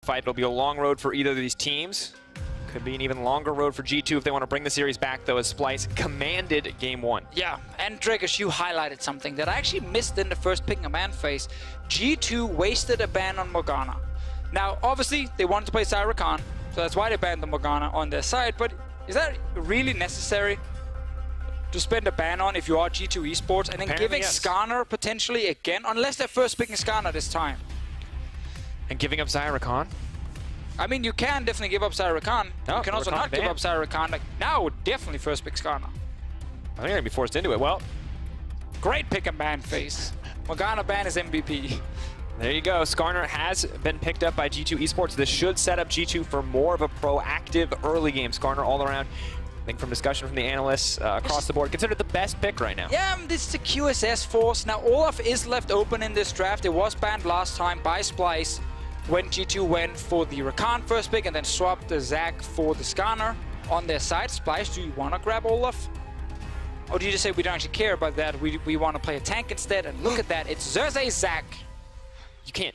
fight. It'll be a long road for either of these teams. Could be an even longer road for G2 if they want to bring the series back, though, as Splyce commanded Game 1. Yeah, and Dragish, you highlighted something that I actually missed in the first picking a ban phase. G2 wasted a ban on Morgana. Now, obviously, they wanted to play Zyra Khan, so that's why they banned the Morgana on their side, but is that really necessary to spend a ban on if you are G2 Esports, and then Apparently, giving yes. Skarner potentially again, unless they're first picking Skarner this time? And giving up Zyra Khan? I mean, you can definitely give up Zyra Khan. No, you can also Zyra Khan not give banned. up Zyra Khan. Like, now I would definitely first pick Skarner. I think they're going to be forced into it. Well, Great pick and ban phase. Morgana ban is MVP. there you go. Skarner has been picked up by G2 Esports. This should set up G2 for more of a proactive early game. Skarner all around, I think from discussion from the analysts across the board, considered the best pick right now. Yeah, this is the QSS force. Now, Olaf is left open in this draft. It was banned last time by Splyce when G2 went for the Rakan first pick and then swapped the Zac for the Skarner on their side. Splyce, do you want to grab Olaf? Or do you just say we don't actually care about that? We want to play a tank instead? And look at that, it's Xerxes Zac. You can't.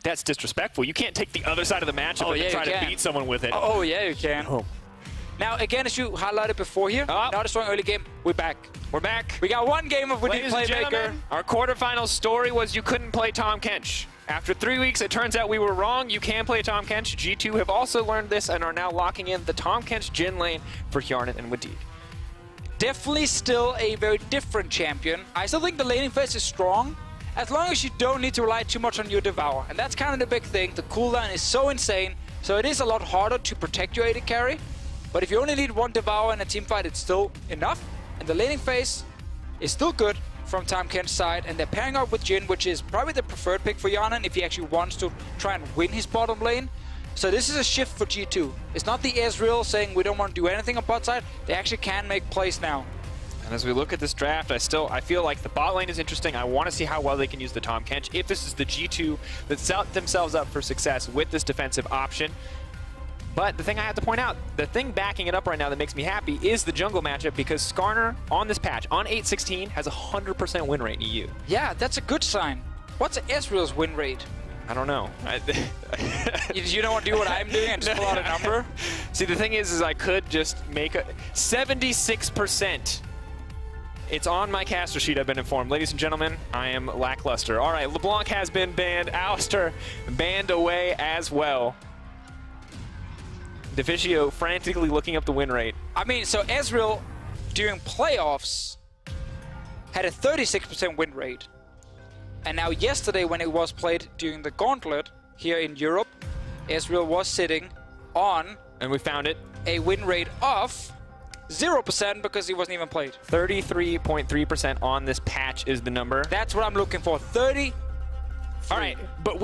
That's disrespectful. You can't take the other side of the matchup and try to beat someone with it. Oh, yeah, you can. Oh. Now, again, as you highlighted before here, not a strong early game. We're back. We're back. We got one game of we need Ladies and playmaker. gentlemen, our quarterfinal story was you couldn't play Tahm Kench. After 3 weeks, it turns out we were wrong. You can play Tahm Kench. G2 have also learned this and are now locking in the Tahm Kench Jhin lane for Hjarnan and Wadid. Definitely still a very different champion. I still think the laning phase is strong, as long as you don't need to rely too much on your Devour. And that's kind of the big thing. The cooldown is so insane, so it is a lot harder to protect your AD carry. But if you only need one Devour in a team fight, it's still enough. And the laning phase is still good from Tahm Kench's side. And they're pairing up with Jhin, which is probably the preferred pick for Hjarnan if he actually wants to try and win his bottom lane. So this is a shift for G2. It's not the Ezreal saying we don't want to do anything on bot side. They actually can make plays now. And as we look at this draft, I feel like the bot lane is interesting. I want to see how well they can use the Tahm Kench. If this is the G2 that set themselves up for success with this defensive option. But the thing I have to point out, the thing backing it up right now that makes me happy is the jungle matchup, because Skarner on this patch, on 8.16, has a 100% win rate in EU. Yeah, that's a good sign. What's Ezreal's win rate? I don't know. You don't want to do what I'm doing and just pull out a number? See, the thing is I could just make a 76%. It's on my caster sheet, I've been informed. Ladies and gentlemen, I am lackluster. All right, LeBlanc has been banned. Alistair banned away as well. Deficio frantically looking up the win rate. I mean, so Ezreal, during playoffs, had a 36% win rate. And now yesterday, when it was played during the Gauntlet here in Europe, Ezreal was sitting on... And we found it. A win rate of 0% because he wasn't even played. 33.3% on this patch is the number. That's what I'm looking for. 30. All right, but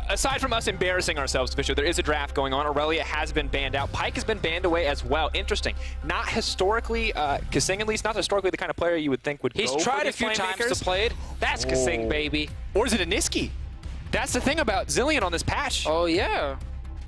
aside from us embarrassing ourselves, Fisher, there is a draft going on. Aurelia has been banned out. Pyke has been banned away as well. Interesting. Not historically, Kasing at least, not historically the kind of player you would think would He's go tried for a these few times playmakers. to play it. That's Kasing, baby. Or is it a Niski? That's the thing about Zilean on this patch. Oh, yeah.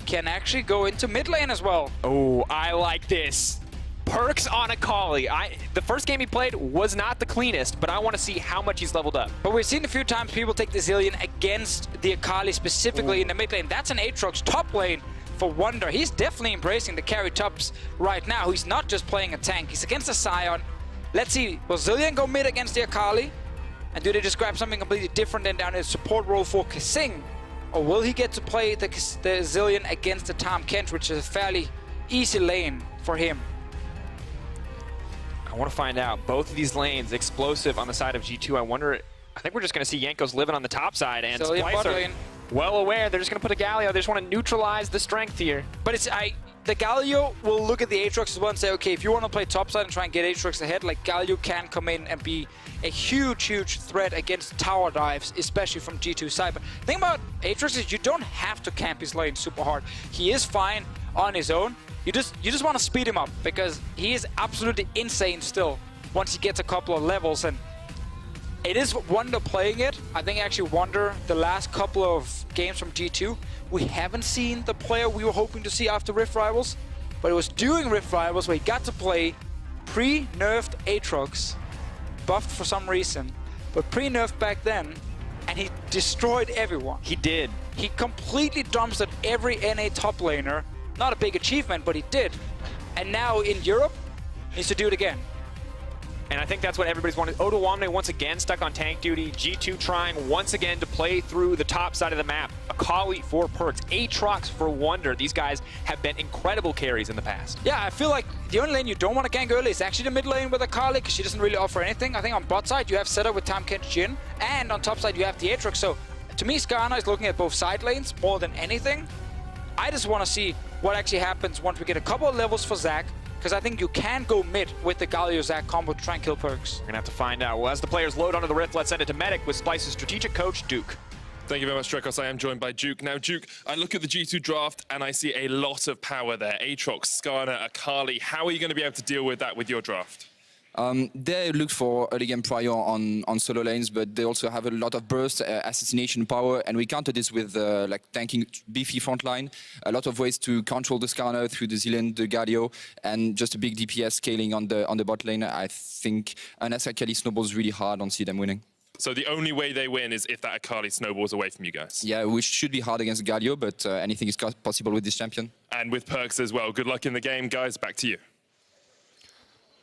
Can actually go into mid lane as well. Oh, I like this. Perks on Akali. The first game he played was not the cleanest, but I want to see how much he's leveled up. But we've seen a few times people take the Zilean against the Akali, specifically in the mid lane. That's an Aatrox top lane for Wonder. He's definitely embracing the carry tops right now. He's not just playing a tank. He's against a Sion. Let's see, will Zilean go mid against the Akali? And do they just grab something completely different and down a support role for Kasing? Or will he get to play the Zilean against the Tahm Kench, which is a fairly easy lane for him? I want to find out. Both of these lanes explosive on the side of G2. I think we're just going to see Jankos living on the top side, and Splyce are well aware. They're just going to put a Galio. They just want to neutralize the strength here. But the Galio will look at the Aatrox as well and say, okay, if you want to play topside and try and get Aatrox ahead, like Galio can come in and be a huge threat against tower dives, especially from G2's side. But the thing about Aatrox is you don't have to camp his lane super hard. He is fine on his own. You just want to speed him up because he is absolutely insane still once he gets a couple of levels, and it is Wonder playing it. I think actually Wonder, the last couple of games from G2, we haven't seen the player we were hoping to see after Rift Rivals, but it was during Rift Rivals where he got to play pre-nerfed Aatrox, buffed for some reason, but pre-nerfed back then, and he destroyed everyone. He did. He completely dumpstered every NA top laner. Not a big achievement, but he did. And now in Europe, needs to do it again. And I think that's what everybody's wanted. Odoamne once again stuck on tank duty. G2 trying once again to play through the top side of the map. Akali for Perks. Aatrox for Wonder. These guys have been incredible carries in the past. Yeah, I feel like the only lane you don't want to gank early is actually the mid lane with Akali, because she doesn't really offer anything. I think on bot side you have setup with Tahm Kench Jhin, and on top side you have the Aatrox. So to me, Skarner is looking at both side lanes more than anything. I just want to see what actually happens once we get a couple of levels for Zac, because I think you can go mid with the Galio-Zac combo to try and kill Perks. We're going to have to find out. Well, as the players load onto the Rift, let's send it to Medic with Splyce's strategic coach, Duke. Thank you very much, Drekos. I am joined by Duke. Now, Duke, I look at the G2 draft and I see a lot of power there. Aatrox, Skarner, Akali. How are you going to be able to deal with that with your draft? They look for early game prior on solo lanes, but they also have a lot of burst, assassination power, and we counter this with like tanking beefy frontline, a lot of ways to control the Skarner through the Zilean, the Galio, and just a big DPS scaling on the bot lane. I think unless Akali snowballs really hard, I don't see them winning. So the only way they win is if that Akali snowballs away from you guys? Yeah, we should be hard against Galio, but anything is possible with this champion. And with Perks as well. Good luck in the game, guys. Back to you.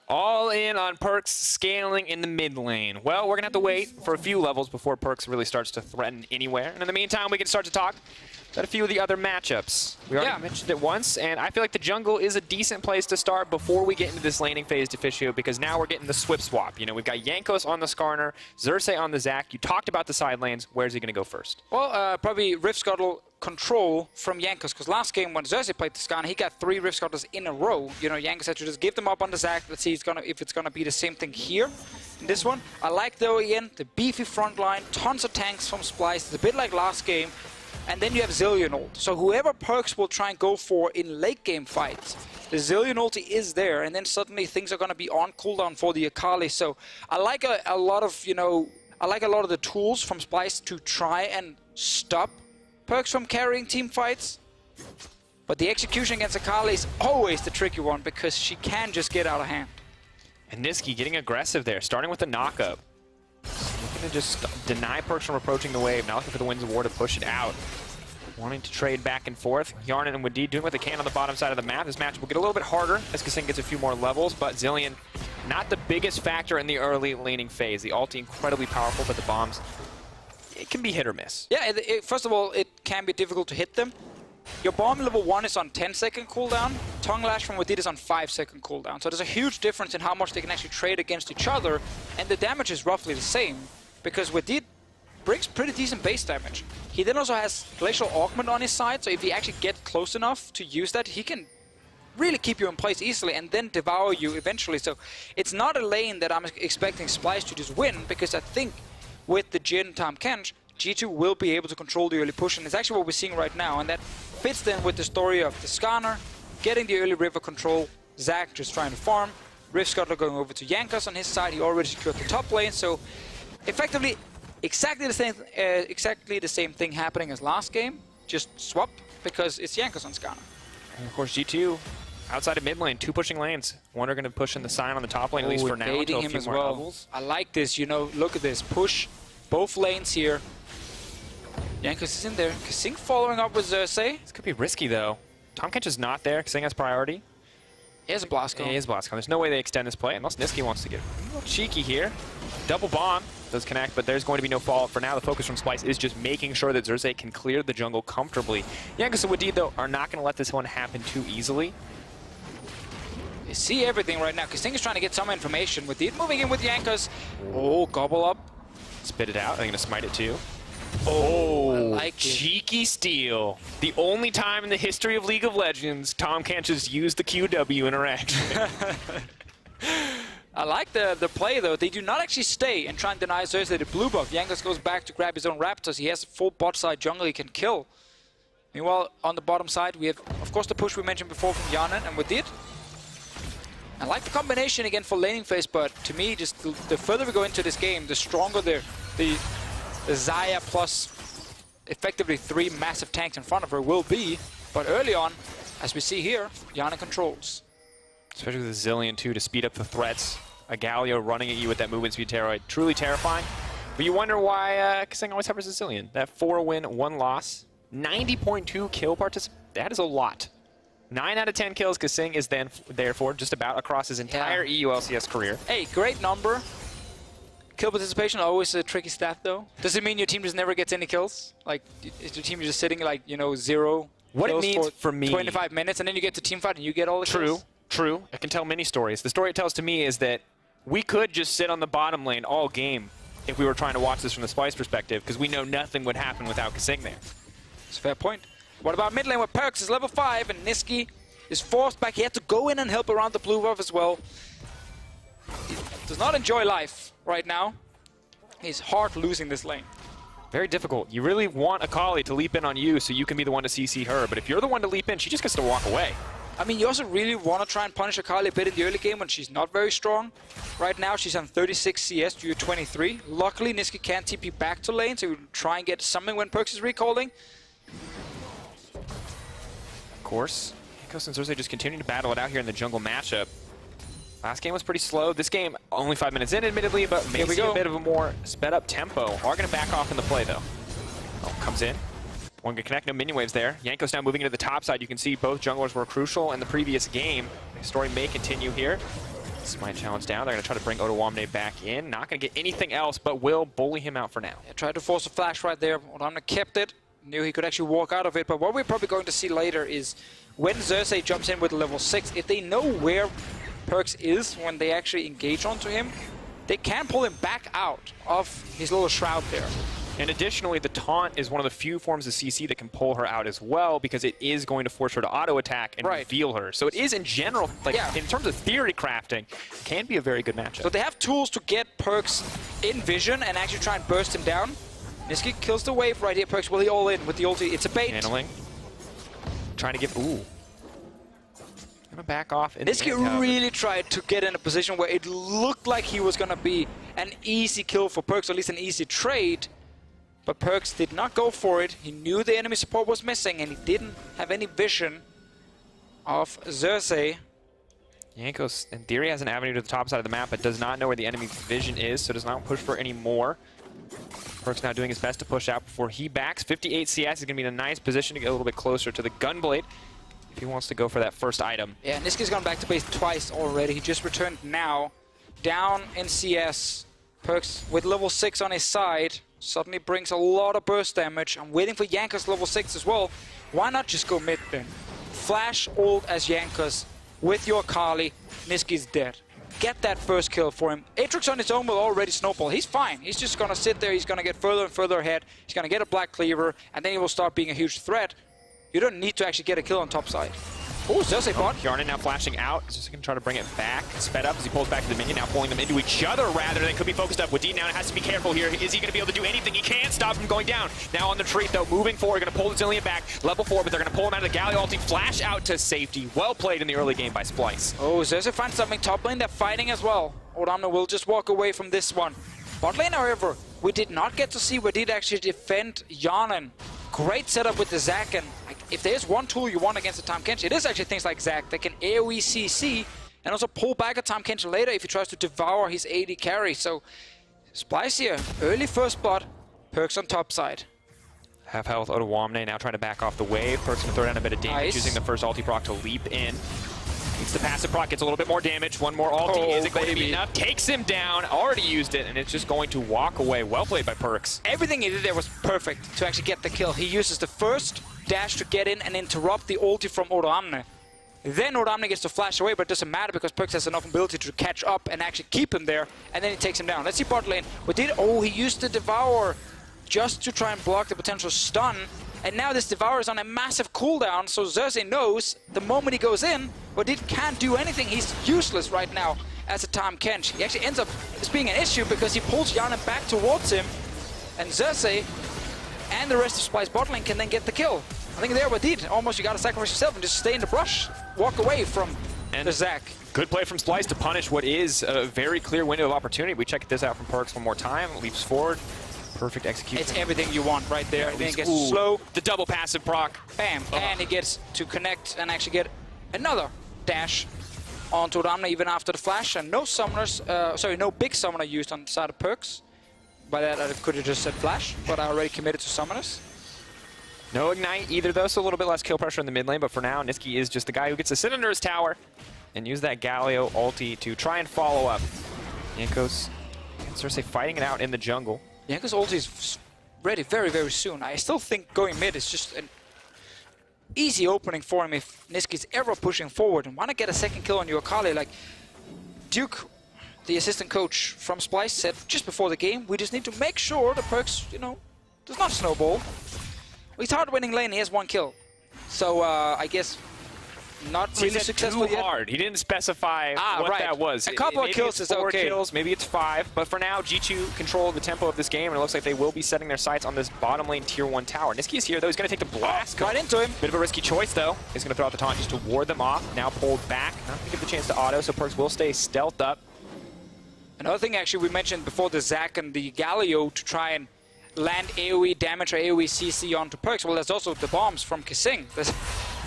All in on Perks scaling in the mid lane. Well, we're going to have to wait for a few levels before Perks really starts to threaten anywhere. And in the meantime, we can start to talk about a few of the other matchups. We already mentioned it once, and I feel like the jungle is a decent place to start before we get into this laning phase Deficio, because now we're getting the Swift swap. You know, we've got Jankos on the Skarner, Xerxes on the Zac. You talked about the side lanes. Where's he going to go first? Well, probably Rift Scuttle control from Jankos, because last game when Xerxes played the Skarner, he got 3 Rift Scuttles in a row. You know, Jankos had to just give them up on the Zac. Let's see if it's gonna be the same thing here in this one. I like, though, again, the beefy front line, tons of tanks from Splyce. It's a bit like last game. And then you have Zilean ult. So whoever Perks will try and go for in late game fights, the Zilean ulti is there, and then suddenly things are gonna be on cooldown for the Akali. So I like a lot of, you know, I like a lot of the tools from Splyce to try and stop Perks from carrying team fights, but the execution against Akali is always the tricky one, because she can just get out of hand. And Niski getting aggressive there, starting with the knockup. Looking to just deny Perks from approaching the wave, now looking for the Winds of War to push it out. Wanting to trade back and forth. Yarnan and Wadid doing what they can on the bottom side of the map. This match will get a little bit harder as Kasing gets a few more levels, but Zilean, not the biggest factor in the early laning phase. The ulti incredibly powerful, but the bombs, it can be hit or miss. Yeah, first of all, it can be difficult to hit them. Your bomb level 1 is on 10-second cooldown. Tongue Lash from Wadid is on 5-second cooldown. So there's a huge difference in how much they can actually trade against each other, and the damage is roughly the same, because Wadid brings pretty decent base damage. He then also has Glacial Augment on his side, so if he actually gets close enough to use that, he can really keep you in place easily and then devour you eventually. So it's not a lane that I'm expecting Splyce to just win, because I think with the Jhin Tahm Kench, G2 will be able to control the early push, and it's actually what we're seeing right now, and that fits then with the story of the Skarner getting the early river control, Zac just trying to farm, Rift Scuttle going over to Jankos on his side. He already secured the top lane, so effectively exactly the same thing happening as last game, just swap, because it's Jankos on Skarner. And of course, G2 outside of mid lane, 2 pushing lanes. Wonder going to push in the sign on the top lane, at least for now, until a few more levels. I like this, you know, look at this. Push both lanes here. Jankos is in there. Kasing following up with Xerxes. This could be risky, though. Tahm Kench is not there. Kasing has priority. He has a blast cone. He has a blast cone. There's no way they extend this play, unless Niski wants to get a little cheeky here. Double bomb does connect, but there's going to be no fallout for now. The focus from Splyce is just making sure that Xerxes can clear the jungle comfortably. Jankos and Wadid, though, are not going to let this one happen too easily. They see everything right now. Kasing is trying to get some information. Wadid moving in with Jankos. Oh, gobble up. Spit it out. They're going to smite it, too. Oh, I like cheeky steal. The only time in the history of League of Legends Tahm Kench has used the QW interaction. I like the play, though. They do not actually stay and try and deny Xerxes the blue buff. Jankos goes back to grab his own Raptors. He has a full bot side jungle he can kill. Meanwhile, on the bottom side, we have, of course, the push we mentioned before from Yarnan and Wadid. I like the combination again for laning phase, but to me, just the further we go into this game, the stronger the Xayah plus effectively 3 massive tanks in front of her will be. But early on, as we see here, Yarnan controls. Especially with the Zilean, too, to speed up the threats. A Galio running at you with that movement speed terror. Truly terrifying. But you wonder why Kasing always hovers a zillion. That 4-win, 1 loss, 90.2 kill participation. That is a lot. 9 out of 10 kills Kasing is then therefore just about across his entire EULCS career. Hey, great number. Kill participation always a tricky stat though. Does it mean your team just never gets any kills? Like, is your team just sitting like, you know, 0 What it kills means for me, 25 minutes and then you get to team fight and you get all the kills? True. I can tell many stories. The story it tells to me is that we could just sit on the bottom lane all game if we were trying to watch this from the Splyce perspective, because we know nothing would happen without Kasing there. That's a fair point. What about mid lane where Perks is level 5 and Niski is forced back? He had to go in and help around the blue buff as well. He does not enjoy life right now. He's hard losing this lane. Very difficult. You really want Akali to leap in on you so you can be the one to CC her, but if you're the one to leap in, she just gets to walk away. I mean, you also really want to try and punish Akali a bit in the early game when she's not very strong. Right now, she's on 36 CS due to 23. Luckily, Niski can't TP back to lane, so you try and get something when Perks is recalling. Of course, Nikos and Xerxes just continue to battle it out here in the jungle matchup. Last game was pretty slow. This game, only 5 minutes in, admittedly, but maybe a bit of a more sped up tempo. Are going to back off in the play, though. Oh, comes in. One good connect, no minion waves there. Jankos now moving into the top side. You can see both junglers were crucial in the previous game. The story may continue here. Smite challenge down. They're going to try to bring Ottawamne back in. Not going to get anything else, but will bully him out for now. Yeah, tried to force a flash right there. Ottawamne kept it. Knew he could actually walk out of it. But what we're probably going to see later is when Xerxes jumps in with level 6, if they know where Perks is when they actually engage onto him, they can pull him back out of his little shroud there. And additionally, the taunt is one of the few forms of CC that can pull her out as well, because it is going to force her to auto-attack and reveal her. So it is, in general, like in terms of theory crafting, can be a very good matchup. So they have tools to get Perks in vision and actually try and burst him down. Niski kills the wave right here. Perks, will he all in with the ulti? It's a bait. Handling. Trying to give... Ooh. Gonna back off. Niski really tried to get in a position where it looked like he was gonna be an easy kill for Perks, or at least an easy trade. But Perks did not go for it. He knew the enemy support was missing, and he didn't have any vision of Xerxes. Jankos, in theory, has an avenue to the top side of the map, but does not know where the enemy's vision is, so does not push for any more. Perks now doing his best to push out before he backs. 58 CS is going to be in a nice position to get a little bit closer to the Gunblade if he wants to go for that first item. Yeah, Niski's gone back to base twice already. He just returned now. Down in CS. Perks with level 6 on his side. Suddenly brings a lot of burst damage. I'm waiting for Jankos level 6 as well. Why not just go mid then? Flash ult as Jankos with your Kali. Niski's dead. Get that first kill for him. Aatrox on his own will already snowball. He's fine. He's just going to sit there. He's going to get further and further ahead. He's going to get a Black Cleaver, and then he will start being a huge threat. You don't need to actually get a kill on top side. Oh, Xerxes bot. Kjarnan now flashing out. He's just going to try to bring it back. Sped up as he pulls back to the minion. Now pulling them into each other rather than could be focused up. Wadid now has to be careful here. Is he going to be able to do anything? He can't stop him going down. Now on the retreat though, moving forward. Going to pull the Zillion back. Level 4, but they're going to pull him out of the Galio ulti. Flash out to safety. Well played in the early game by Splyce. Oh, Xerxes finds something top lane. They're fighting as well. Ottawamne will just walk away from this one. Bot lane, however, we did not get to see Wadid actually defend Kjarnan. Great setup with the Zac, and if there's one tool you want against the Tahm Kench, it is actually things like Zac that can AoE CC and also pull back a Tahm Kench later if he tries to devour his AD carry. So Splyce here, early first blood, Perks on top side. Half health Ottawamne now trying to back off the wave. Perks going to throw down a bit of damage, Nice. using the first ulti proc to leap in. It's the passive proc, gets a little bit more damage. One more ulti, is it going to be enough? Takes him down, already used it, and it's just going to walk away. Well played by Perks. Everything he did there was perfect to actually get the kill. He uses the first dash to get in and interrupt the ulti from Ottawamne. Then Ottawamne gets to flash away, but it doesn't matter because Perks has enough ability to catch up and actually keep him there, and then he takes him down. Let's see bot lane. He used the Devour just to try and block the potential stun. And now this Devour is on a massive cooldown, so Xerxes knows the moment he goes in, Wadid can't do anything. He's useless right now as a Tahm Kench. He actually ends up as being an issue because he pulls Kjarnan back towards him, and Xerxes and the rest of Splyce bot lane can then get the kill. I think there Wadid, almost you gotta sacrifice yourself and just stay in the brush. Walk away from the Zac. Good play from Splyce to punish what is a very clear window of opportunity. We check this out from Perks one more time. Leaps forward. Perfect execution. It's everything you want right there. Then he gets slow. The double passive proc. Bam. And he gets to connect and actually get another dash onto Ottawamne even after the flash. And no summoners, no big summoner used on the side of Perks. By that, I could have just said Flash, but I already committed to Summoners. No Ignite either, though, so a little bit less kill pressure in the mid lane. But for now, Niski is just the guy who gets to sit under his tower and use that Galio ulti to try and follow up. Jankos and Cersei fighting it out in the jungle. Jankos ulti is ready very, very soon. I still think going mid is just an easy opening for him if Niski's ever pushing forward and want to get a second kill on your Akali. Like Duke, the assistant coach from Splyce, said just before the game, we just need to make sure the Perks, you know, does not snowball. He's hard winning lane, he has 1 kill. So I guess not really successful too yet. hard. He didn't specify what that was. A couple of kills is 4 okay. kills, maybe it's 5. But for now, G2 control the tempo of this game, and it looks like they will be setting their sights on this bottom lane tier 1 tower. Niski is here, though. He's going to take the blast. Right into him. Bit of a risky choice, though. He's going to throw out the taunt just to ward them off. Now pulled back. Not going to give the chance to auto, so Perks will stay stealthed up. Another thing, actually, we mentioned before the Zac and the Galio to try and land AoE damage or AoE CC onto Perks. Well, there's also the bombs from Kissing. There's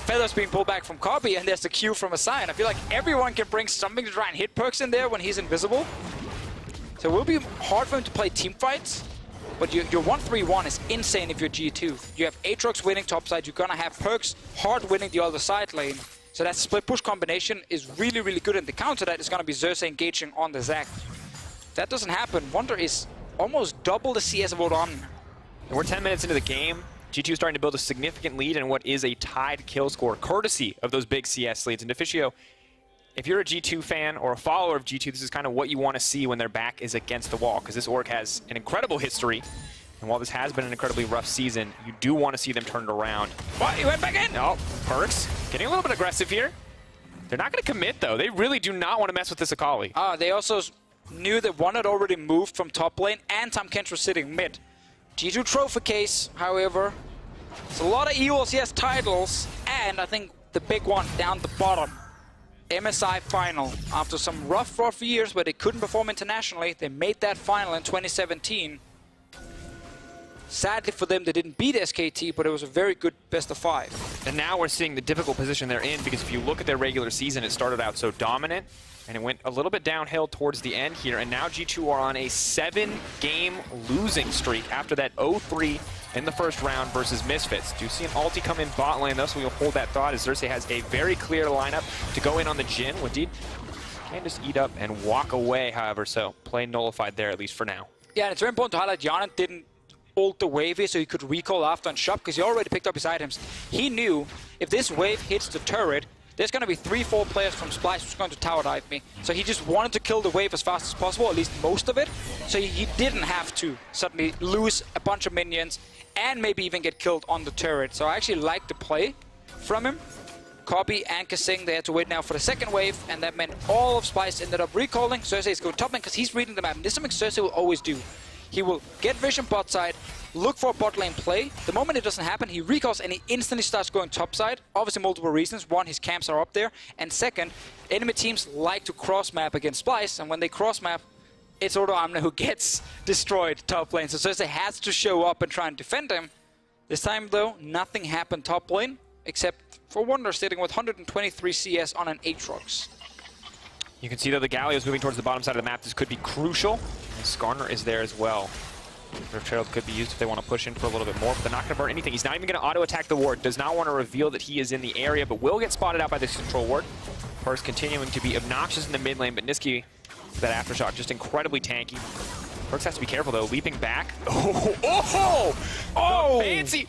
feathers being pulled back from Copy, and there's the Q from Asai. I feel like everyone can bring something to try and hit Perks in there when he's invisible. So it will be hard for him to play team fights, but your 1-3-1 is insane if you're G2. You have Aatrox winning topside, you're gonna have Perks hard winning the other side lane. So that split push combination is really, really good, and the counter to that is gonna be Cersei engaging on the Zac. If that doesn't happen, Wonder is almost double the CS of Odon. And we're 10 minutes into the game. G2 starting to build a significant lead in what is a tied kill score, courtesy of those big CS leads. And Deficio, if you're a G2 fan or a follower of G2, this is kind of what you want to see when their back is against the wall, because this org has an incredible history. And while this has been an incredibly rough season, you do want to see them turn it around. What? He went back in? No, Perks getting a little bit aggressive here. They're not going to commit, though. They really do not want to mess with this Akali. They also knew that one had already moved from top lane and Tahm Kench was sitting mid. G2 trophy case, however, it's a lot of EULCS titles, and I think the big one down the bottom, MSI final. After some rough years where they couldn't perform internationally, they made that final in 2017. Sadly for them, they didn't beat SKT, but it was a very good best of 5. And now we're seeing the difficult position they're in, because if you look at their regular season, it started out so dominant, and it went a little bit downhill towards the end here, and now G2 are on a 7-game losing streak after that 0-3 in the first round versus Misfits. Do you see an ulti come in bot lane, though, so we'll hold that thought as Cersei has a very clear lineup to go in on the Jhin. Wadid can just eat up and walk away, however, so play nullified there, at least for now. Yeah, and it's very important to highlight Jarnan didn't ult the wave here so he could recall after and shop, because he already picked up his items. He knew if this wave hits the turret, there's going to be 3-4 players from Splyce who's going to tower dive me. So he just wanted to kill the wave as fast as possible, at least most of it. So he didn't have to suddenly lose a bunch of minions and maybe even get killed on the turret. So I actually like the play from him. Copy and Kasing, they had to wait now for the second wave, and that meant all of Splyce ended up recalling. Cersei is going top lane because he's reading the map, and this is something Cersei will always do. He will get vision bot side, look for a bot lane play. The moment it doesn't happen, he recalls and he instantly starts going top side. Obviously multiple reasons. One, his camps are up there. And second, enemy teams like to cross map against Splyce, and when they cross map, it's Odo Amna who gets destroyed top lane. So Cersei has to show up and try and defend him. This time though, nothing happened top lane, except for Wonder sitting with 123 CS on an Aatrox. You can see, though, the Galio is moving towards the bottom side of the map. This could be crucial. And Skarner is there as well. Rift Herald could be used if they want to push in for a little bit more, but they're not going to burn anything. He's not even going to auto-attack the ward. Does not want to reveal that he is in the area, but will get spotted out by this control ward. Perks continuing to be obnoxious in the mid lane, but Niski, that aftershock, just incredibly tanky. Perks has to be careful, though. Leaping back. Oh! Fancy!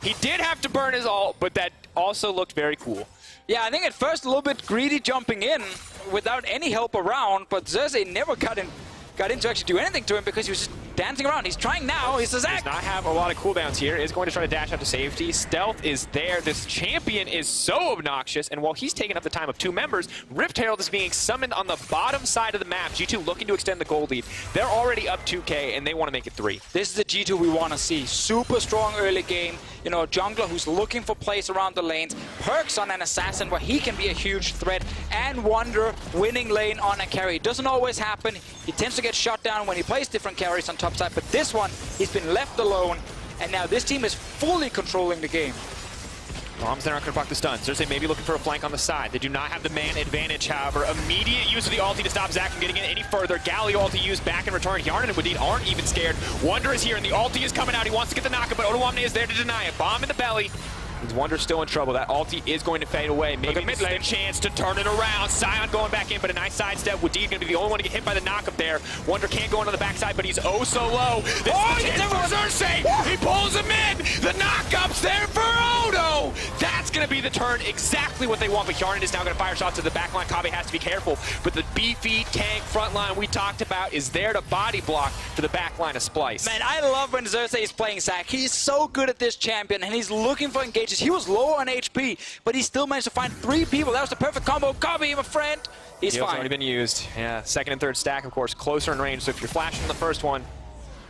He did have to burn his ult, but that also looked very cool. Yeah, I think at first a little bit greedy jumping in without any help around, but Cersei never got in to actually do anything to him because he was just dancing around. He's trying now. He's the Zac. Does not have a lot of cooldowns here. Is going to try to dash out to safety. Stealth is there. This champion is so obnoxious, and while he's taking up the time of 2 members, Rift Herald is being summoned on the bottom side of the map. G2 looking to extend the gold lead. They're already up 2K, and they want to make it 3. This is the G2 we want to see. Super strong early game. You know, a jungler who's looking for plays around the lanes. Perks on an assassin where he can be a huge threat. And Wonder winning lane on a carry. It doesn't always happen. He tends to get shot down when he plays different carries on top side. But this one, he's been left alone. And now this team is fully controlling the game. Bombs there aren't going to block the stun. Cersei maybe looking for a flank on the side. They do not have the man advantage, however. Immediate use of the ulti to stop Zac from getting in any further. Galio ulti used back in return. Yarn and Wadid aren't even scared. Wonder is here, and the ulti is coming out. He wants to get the knockup, but Odoamne is there to deny it. Bomb in the belly. Wonder's still in trouble. That ulti is going to fade away. Maybe this is a chance to turn it around. Sion going back in, but a nice sidestep. Wadid going to be the only one to get hit by the knockup there. Wonder can't go into the backside, but he's oh so low. This is the chance for Cersei. He pulls him in. The knockup's there for Odo. That's going to be the turn. Exactly what they want, but Yarn is now going to fire shots to the back line. Kobbe has to be careful, but the beefy tank front line we talked about is there to body block to the back line of Splyce. Man, I love when Cersei is playing Zac. He's so good at this champion, and he's looking for engages. He was low on HP, but he still managed to find 3 people. That was the perfect combo. Kobbe, my friend, he's Heal's fine. already been used. Yeah, second and third stack, of course, closer in range. So if you're flashing the first one,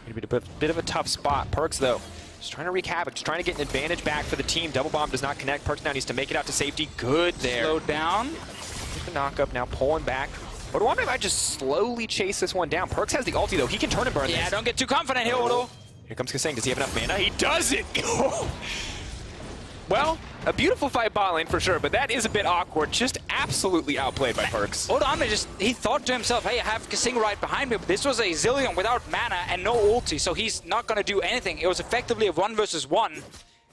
it'd be a bit of a tough spot. Perkz, though, just trying to wreak havoc, just trying to get an advantage back for the team. Double bomb does not connect. Perkz now needs to make it out to safety. Good there. Slow down. Get the knockup, now pulling back. Odoamne might just slowly chase this one down. Perkz has the ulti, though. He can turn and burn Yeah, this. don't get too confident here, Odo. Here comes Kaseng. Does he have enough mana? He doesn't! Well, a beautiful fight bot lane for sure, but that is a bit awkward. Just absolutely outplayed by Perkz. Odoamne he thought to himself, hey, I have Kaseng right behind me, but this was a Zillion without mana and no ulti, so he's not going to do anything. It was effectively a 1 versus 1,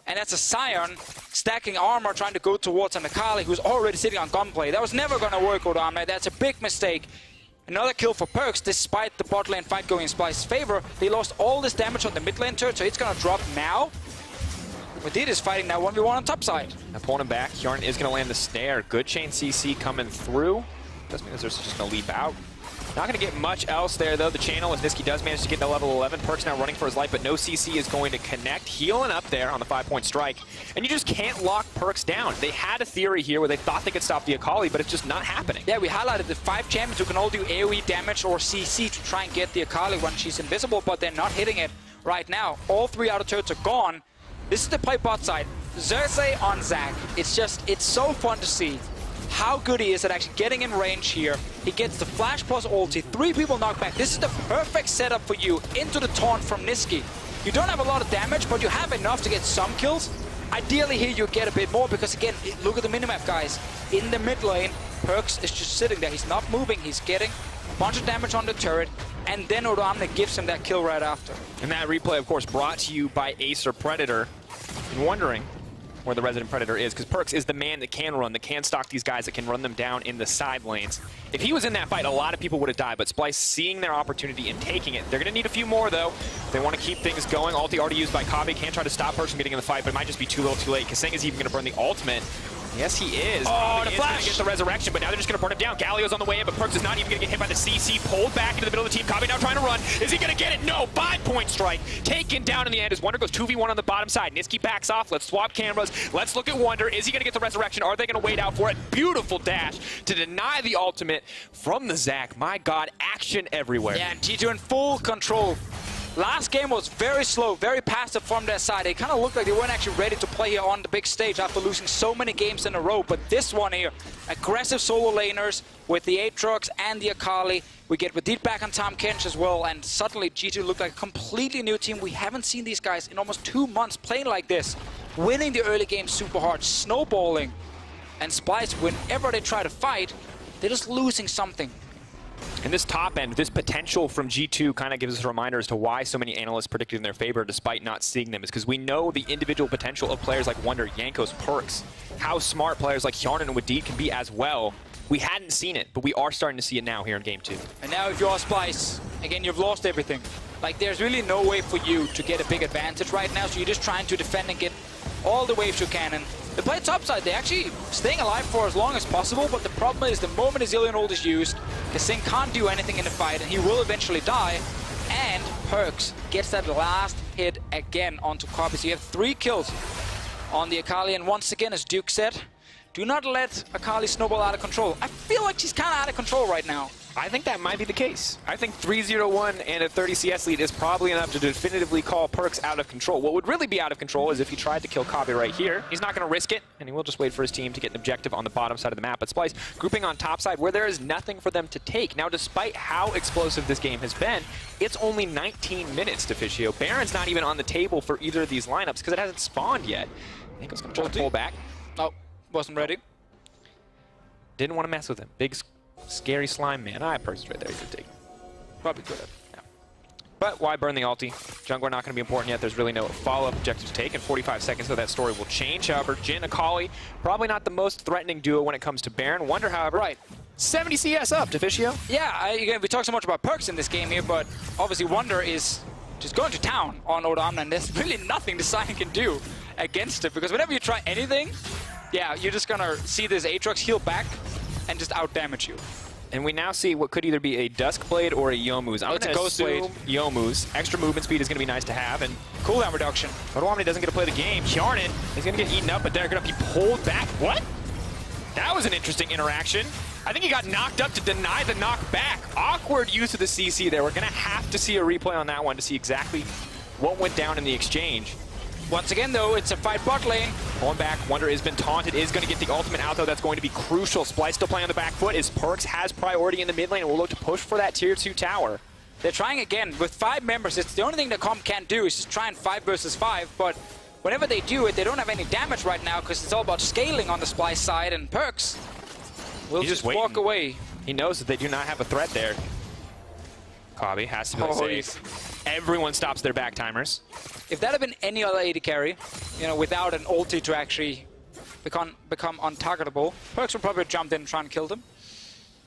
and that's a Sion stacking armor trying to go towards an Akali who's already sitting on gunplay. That was never going to work, Odoamne. That's a big mistake. Another kill for Perkz, despite the bot lane fight going in Splyce's favor. They lost all this damage on the mid lane turret, so it's going to drop now. Wadid is fighting now 1v1 on top side. Now pulling him back. Yarn is going to land the snare. Good chain CC coming through. Doesn't mean Zeus is just going to leap out. Not going to get much else there, though. The channel, as Niski does manage to get to level 11. Perkz now running for his life, but no CC is going to connect. Healing up there on the 5-point strike. And you just can't lock Perkz down. They had a theory here where they thought they could stop the Akali, but it's just not happening. Yeah, we highlighted the 5 champions who can all do AoE damage or CC to try and get the Akali when she's invisible, but they're not hitting it right now. All 3 outer turrets are gone. This is the play bot side. Cersei on Zac. It's so fun to see how good he is at actually getting in range here. He gets the flash plus ulti, 3 people knocked back. This is the perfect setup for you into the taunt from Niski. You don't have a lot of damage, but you have enough to get some kills. Ideally here you get a bit more because again, look at the minimap, guys. In the mid lane, Perkz is just sitting there. He's not moving. He's getting a bunch of damage on the turret, and then Odoamne gives him that kill right after. And that replay, of course, brought to you by Acer Predator. And wondering where the Resident Predator is, because Perkz is the man that can run, that can stalk these guys, that can run them down in the side lanes. If he was in that fight, a lot of people would have died, but Splyce seeing their opportunity and taking it. They're going to need a few more, though. They want to keep things going. Ulti already used by Kobbe. Can't try to stop Perkz from getting in the fight, but it might just be too little too late. Kaseng is even going to burn the ultimate. Yes, he is. Oh, the the flash! flash! Get the resurrection, but now they're just going to burn him down. Galio's on the way in, but Perkz is not even going to get hit by the CC. Pulled back into the middle of the team. Kobbe now trying to run. Is he going to get it? No. 5-point strike. Taken down in the end as Wonder goes 2v1 on the bottom side. Niski backs off. Let's swap cameras. Let's look at Wonder. Is he going to get the resurrection? Are they going to wait out for it? Beautiful dash to deny the ultimate from the Zac. My God, action everywhere. Yeah, and T2 in full control. Last game was very slow, very passive from their side. They kind of looked like they weren't actually ready to play here on the big stage after losing so many games in a row. But this one here, aggressive solo laners with the Aatrox and the Akali. We get Wadid back on Tahm Kench as well, and suddenly G2 looked like a completely new team. We haven't seen these guys in almost 2 months playing like this. Winning the early game super hard, snowballing. And Splyce, whenever they try to fight, they're just losing something. And this top end, this potential from G2 kind of gives us a reminder as to why so many analysts predicted in their favor despite not seeing them. Is because we know the individual potential of players like Wonder, Jankos, Perkz, how smart players like Yarn and Wadid can be as well. We hadn't seen it, but we are starting to see it now here in Game 2. And now if you're Splyce, again, you've lost everything. Like, there's really no way for you to get a big advantage right now, so you're just trying to defend and get all the waves you can. And they play topside. They're actually staying alive for as long as possible, but the problem is the moment a Zillion ult is used, Kaseng can't do anything in the fight, and he will eventually die. And Perkz gets that last hit again onto Kobbe. So you have 3 kills on the Akali, and once again, as Duke said, do not let Akali snowball out of control. I feel like she's kind of out of control right now. I think that might be the case. I think 3-0-1 and a 30 CS lead is probably enough to definitively call Perkz out of control. What would really be out of control is if he tried to kill Kobbe right here. He's not going to risk it, and he will just wait for his team to get an objective on the bottom side of the map. But Splyce grouping on top side where there is nothing for them to take. Now, despite how explosive this game has been, it's only 19 minutes to Fischio. Baron's not even on the table for either of these lineups because it hasn't spawned yet. Nico's gonna try to pull back. Oh, wasn't ready. Didn't want to mess with him. Big, scary slime man. Perk's right there. He's a dig. Probably good at it. But why burn the ulti? Jungler not going to be important yet. There's really no follow-up objective to take. In 45 seconds, so that story will change. However, Jhin, Akali, probably not the most threatening duo when it comes to Baron. Wonder, however, 70 CS up, Deficio. Yeah, again, we talk so much about perks in this game here, but obviously Wonder is just going to town on Oda, and there's really nothing the Sion can do against it, because whenever you try anything, yeah, you're just going to see this Aatrox heal back and just out-damage you. And we now see what could either be a Duskblade or a Youmuu's. I'm going to assume Youmuu's. Extra movement speed is going to be nice to have, and cooldown reduction. Odoamne doesn't get to play the game. Hjarnan is going to get eaten up, but they're going to be pulled back. What? That was an interesting interaction. I think he got knocked up to deny the knockback. Awkward use of the CC there. We're going to have to see a replay on that one to see exactly what went down in the exchange. Once again, though, it's a fight bot lane. Pulling back, Wonder has been taunted, is going to get the ultimate out, though. That's going to be crucial. Splyce still playing on the back foot as Perkz has priority in the mid lane and will look to push for that tier 2 tower. They're trying again. With 5 members, it's the only thing that Comp can do is just try and 5 versus 5, but whenever they do it, they don't have any damage right now because it's all about scaling on the Splyce side, and Perkz will just walk away. He knows that they do not have a threat there. Kobbe has to be safe. Everyone stops their back timers. If that had been any other AD carry, you know, without an ulti to actually become untargetable, Perkz would probably jump in and try and kill them.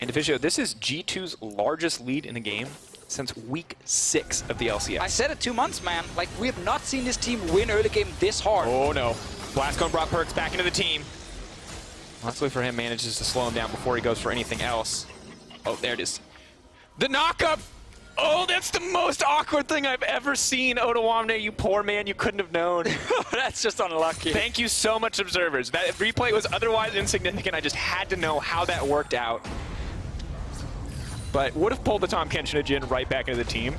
And Deficio, this is G2's largest lead in the game since week 6 of the LCS. I said it 2 months, man. Like, we have not seen this team win early game this hard. Oh no. Blastcone brought Perkz back into the team. Luckily for him, manages to slow him down before he goes for anything else. Oh, there it is. The knockup! Oh, that's the most awkward thing I've ever seen, Odoamne, you poor man, you couldn't have known. That's just unlucky. Thank you so much, observers. That replay was otherwise insignificant. I just had to know how that worked out. But would have pulled the Tahm Kench and Jhin right back into the team.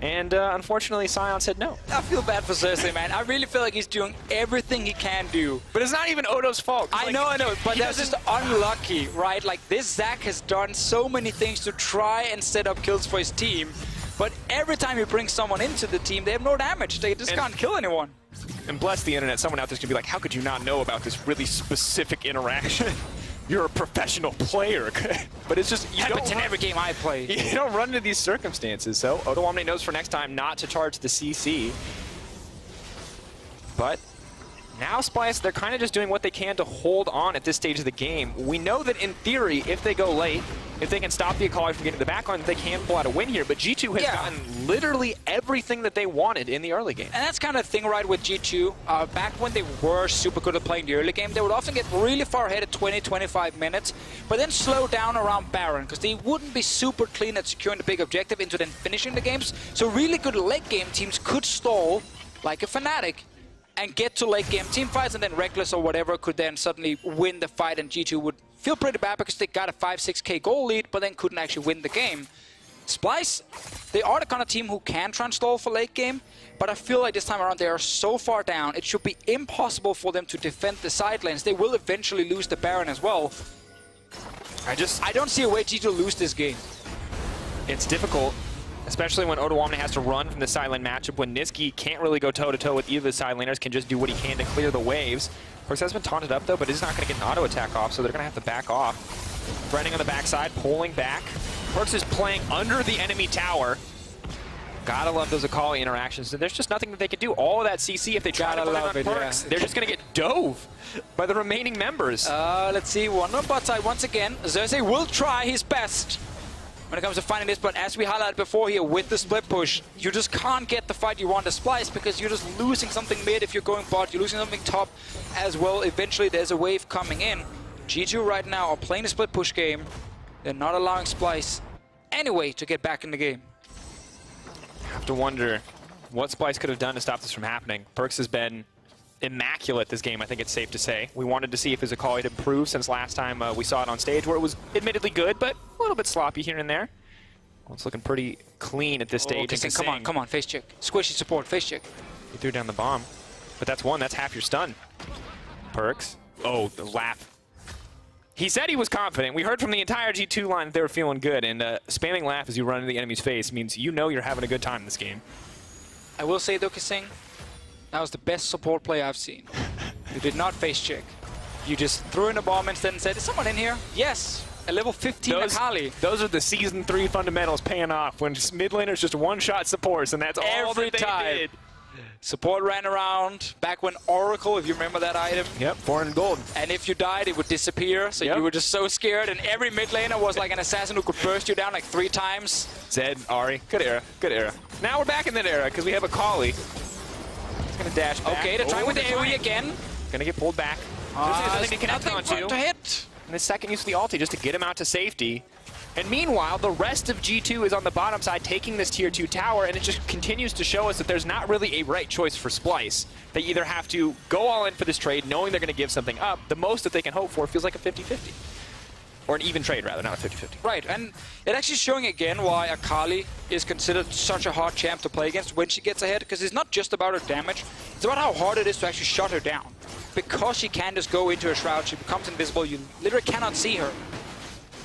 And unfortunately, Sion said no. I feel bad for Cersei, man. I really feel like he's doing everything he can do. But it's not even Odo's fault. I know, but that's just unlucky, right? Like, this Zac has done so many things to try and set up kills for his team, but every time he brings someone into the team, they have no damage. They just can't kill anyone. And bless the internet, someone out there's gonna be like, how could you not know about this really specific interaction? You're a professional player. But it's just, you happens in every game I play. You don't run into these circumstances. So Odoamne knows for next time not to charge the CC. But now Splyce, they're kind of just doing what they can to hold on at this stage of the game. We know that in theory, if they go late, if they can stop the Akali from getting to the backline, they can pull out a win here. But G2 has gotten literally everything that they wanted in the early game. And that's kind of the thing, right, with G2. Back when they were super good at playing the early game, they would often get really far ahead at 20-25 minutes, but then slow down around Baron, because they wouldn't be super clean at securing the big objective into then finishing the games. So really good late game teams could stall like a Fnatic and get to late game team fights, and then Reckless or whatever could then suddenly win the fight, and G2 would feel pretty bad because they got a 5-6k goal lead, but then couldn't actually win the game. Splyce, they are the kind of team who can try and stall for late game, but I feel like this time around they are so far down, it should be impossible for them to defend the side lanes. They will eventually lose the Baron as well. I don't see a way G2 lose this game. It's difficult, especially when Odoamne has to run from the side lane matchup, when Niski can't really go toe-to-toe with either of the side laners, can just do what he can to clear the waves. Perkz has been taunted up, though, but is not going to get an auto attack off, so they're going to have to back off. Threatening on the backside, pulling back. Perkz is playing under the enemy tower. Gotta love those Akali interactions. There's just nothing that they can do. All of that CC, if they try to put it on Perkz, they're just going to get dove by the remaining members. Let's see, one on bot side once again. Cersei will try his best when it comes to finding this, but as we highlighted before here with the split push, you just can't get the fight you want to Splyce because you're just losing something mid if you're going bot, you're losing something top as well. Eventually there's a wave coming in. G2 right now are playing a split push game. They're not allowing Splyce anyway to get back in the game. Have to wonder what Splyce could have done to stop this from happening. Perkz has been immaculate this game, I think it's safe to say. We wanted to see if his Akali had improved since last time we saw it on stage, where it was admittedly good, but a little bit sloppy here and there. Well, it's looking pretty clean at this stage. Okay, come on, face check. Squishy support, face check. He threw down the bomb, but that's one, that's half your stun. Perkz, oh, the laugh. He said he was confident. We heard from the entire G2 line that they were feeling good, and spamming laugh as you run into the enemy's face means you know you're having a good time in this game. I will say, though, Kising, that was the best support play I've seen You did not face check. You just threw in a bomb instead and said, is someone in here? Yes. A level 15 Akali. Those are the Season 3 fundamentals paying off when mid laners just one-shot supports, and that's all Every that they time. did. Support ran around back when Oracle, if you remember that item. Yep, 400 gold. And if you died, it would disappear. So you were just so scared. And every mid laner was like an assassin who could burst you down like 3 times. Zed, Ari, good era, good era. Now we're back in that era because we have a Kali. He's gonna dash back. Okay, they're trying with the they're AoE trying. again. Gonna get pulled back. Nothing to connect Nothing onto. to hit. And the second use of the ulti just to get him out to safety. And meanwhile, the rest of G2 is on the bottom side taking this tier 2 tower, and it just continues to show us that there's not really a right choice for Splyce. They either have to go all in for this trade, knowing they're going to give something up. The most that they can hope for feels like a 50-50. Or an even trade, rather, not a 50-50. Right, and it actually showing again why Akali is considered such a hard champ to play against when she gets ahead, because it's not just about her damage, it's about how hard it is to actually shut her down. Because she can just go into a shroud, she becomes invisible, you literally cannot see her.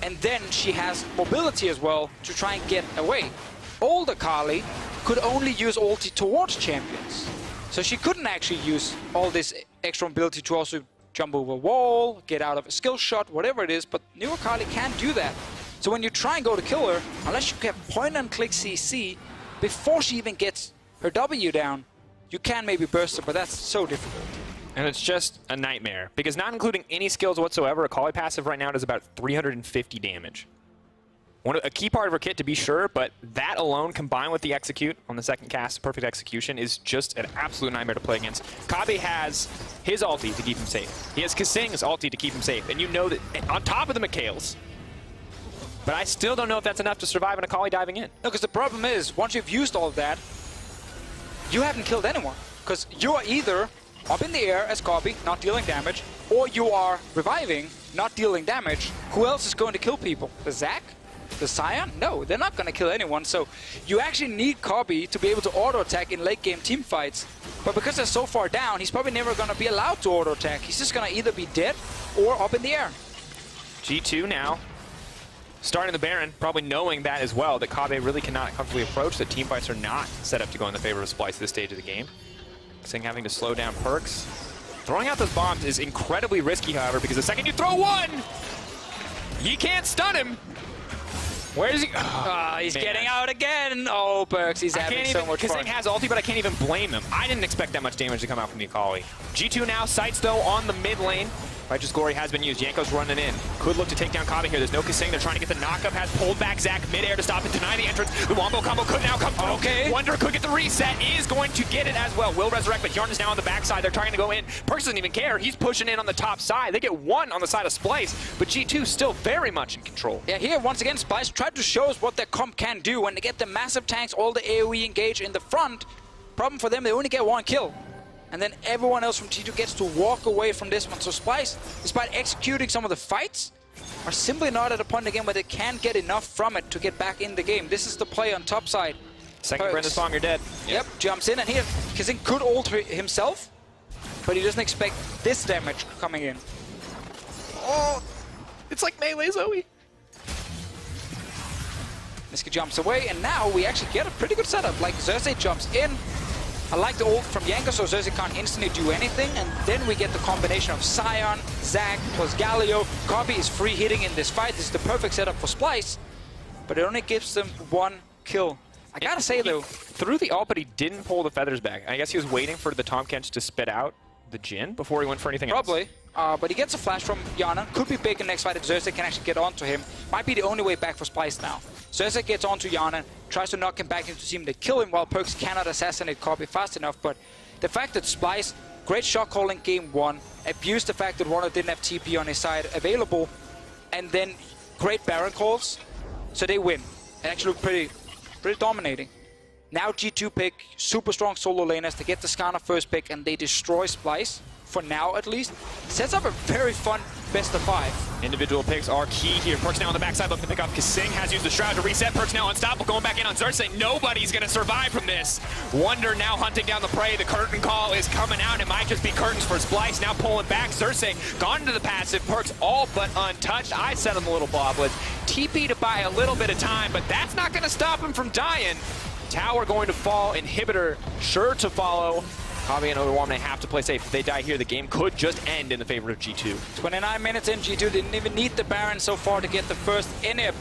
And then she has mobility as well to try and get away. Old Akali could only use ulti towards champions. So she couldn't actually use all this extra mobility to also jump over a wall, get out of a skill shot, whatever it is, but new Akali can't do that. So when you try and go to kill her, unless you get point and click CC, before she even gets her W down, you can maybe burst her, but that's so difficult. And it's just a nightmare, because not including any skills whatsoever, Akali passive right now does about 350 damage. A key part of her kit to be sure, but that alone combined with the execute on the second cast, perfect execution, is just an absolute nightmare to play against. Kabe has his ulti to keep him safe. He has Kasing's ulti to keep him safe, and you know that on top of the Mikhail's. But I still don't know if that's enough to survive an Akali diving in. No, because the problem is, once you've used all of that, you haven't killed anyone. Because you are either up in the air as Kabe, not dealing damage, or you are reviving, not dealing damage. Who else is going to kill people? The Zac? The Sion? No, they're not going to kill anyone. So you actually need Kabe to be able to auto-attack in late-game team fights. But because they're so far down, he's probably never going to be allowed to auto-attack. He's just going to either be dead or up in the air. G2 now starting the Baron, probably knowing that as well, that Kabe really cannot comfortably approach, that team fights are not set up to go in the favor of Splyce at this stage of the game. Sing having to slow down perks. Throwing out those bombs is incredibly risky, however, because the second you throw one, you can't stun him. Where is he? Oh, He's getting out again. Oh, Perks, he's having so much fun. Kasing has ulti, but I can't even blame him. I didn't expect that much damage to come out from the Akali. G2 now, sights though on the mid lane. Righteous Glory has been used. Yanko's running in. Could look to take down Kabe here. There's no Kasing. They're trying to get the knockup. Has pulled back Zac midair to stop and deny the entrance. The Wombo combo could now come through. Okay. Wonder could get the reset. Is going to get it as well. Will resurrect, but Yarn is now on the backside. They're trying to go in. Perks doesn't even care. He's pushing in on the top side. They get one on the side of Splyce, but G2 still very much in control. Yeah, here once again, Splyce tried to show us what their comp can do when they get the massive tanks, all the AoE engaged in the front. Problem for them, they only get one kill. And then everyone else from G2 gets to walk away from this one. So Splyce, despite executing some of the fights, are simply not at a point again where they can't get enough from it to get back in the game. This is the play on top side. Second Brenda's bomb, you're dead. Yep, jumps in, and here, Kasing could ult himself, but he doesn't expect this damage coming in. Oh, it's like melee Zoe. Niski jumps away, and now we actually get a pretty good setup. Like, Xerxes jumps in. I like the ult from Yanko, so Xerxes can't instantly do anything, and then we get the combination of Sion, Zac, plus Galio. Kabe is free hitting in this fight. This is the perfect setup for Splyce, but it only gives them one kill. I gotta say, though, Threw the ult, but he didn't pull the feathers back. I guess he was waiting for the Tahm Kench to spit out the Jhin before he went for anything else. probably, but he gets a flash from Yana. Could be big in next fight if Xerxes can actually get onto him. Might be the only way back for Splyce now. Xerxes gets onto Yana, tries to knock him back into team. They kill him while Perks cannot assassinate Kabe fast enough. But the fact that Splyce, great shot calling game one, abused the fact that Warner didn't have TP on his side available, and then great Baron calls, so they win. It actually looked pretty dominating. Now G2 pick super strong solo laners. They get the Skarner first pick and they destroy Splyce, for now at least. Sets up a very fun best of 5. Individual picks are key here. Perks now on the backside looking to pick up Kasing. Has used the Shroud to reset. Perks now unstoppable. Going back in on Xerxes. Nobody's going to survive from this. Wonder now hunting down the prey. The curtain call is coming out. It might just be curtains for Splyce. Now pulling back. Xerxes gone into the passive. Perks all but untouched. I set him a little boblet. TP to buy a little bit of time, but that's not going to stop him from dying. Tower going to fall. Inhibitor sure to follow. Javi and Odoamne have to play safe. If they die here, the game could just end in the favor of G2. 29 minutes in, G2 didn't even need the Baron so far to get the first inhib.